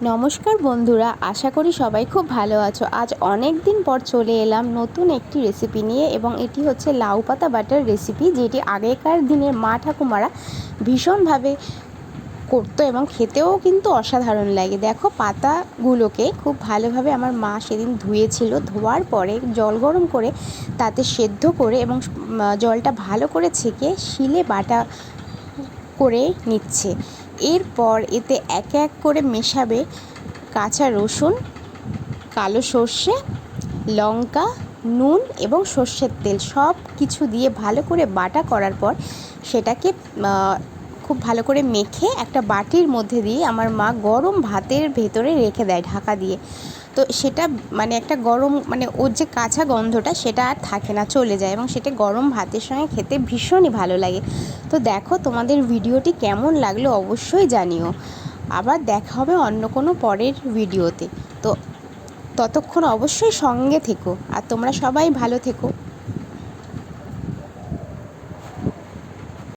নমস্কার বন্ধুরা, আশা করি সবাই খুব ভালো আছো। আজ অনেক দিন পর চলে এলাম নতুন একটি রেসিপি নিয়ে, এবং এটি হচ্ছে লাউ পাতা বাটার রেসিপি, যেটি আগেকার দিনের মা ঠাকুমারা ভীষণভাবে করতো এবং খেতেও কিন্তু অসাধারণ লাগে। দেখো, পাতাগুলোকে খুব ভালোভাবে আমার মা সেদিন ধুয়েছিল। ধোয়ার পরে জল গরম করে তাতে সেদ্ধ করে এবং জলটা ভালো করে ছেঁকে শিলে বাটা করে নিচ্ছে। এরপর এতে এক এক করে মেশাবে কাঁচা রসুন, কালো সর্ষে, লঙ্কা, নুন এবং সর্ষের তেল, সব কিছু দিয়ে ভালো করে বাটা করার পর সেটাকে খুব ভালো করে মেখে একটা বাটির মধ্যে দিয়ে আমার মা গরম ভাতের ভেতরে রেখে দেয় ঢাকা দিয়ে। তো সেটা একটা গরম ওর যে কাঁচা গন্ধটা সেটা আর থাকে না, চলে যায়, এবং সেটা গরম ভাতের সঙ্গে খেতে ভীষণই ভালো লাগে। তো দেখো, তোমাদের ভিডিওটি কেমন লাগলো অবশ্যই জানিও। আবার দেখা হবে অন্য কোনো পরের ভিডিওতে। তো ততক্ষণ অবশ্যই সঙ্গে থেকো, আর তোমরা সবাই ভালো থেকো।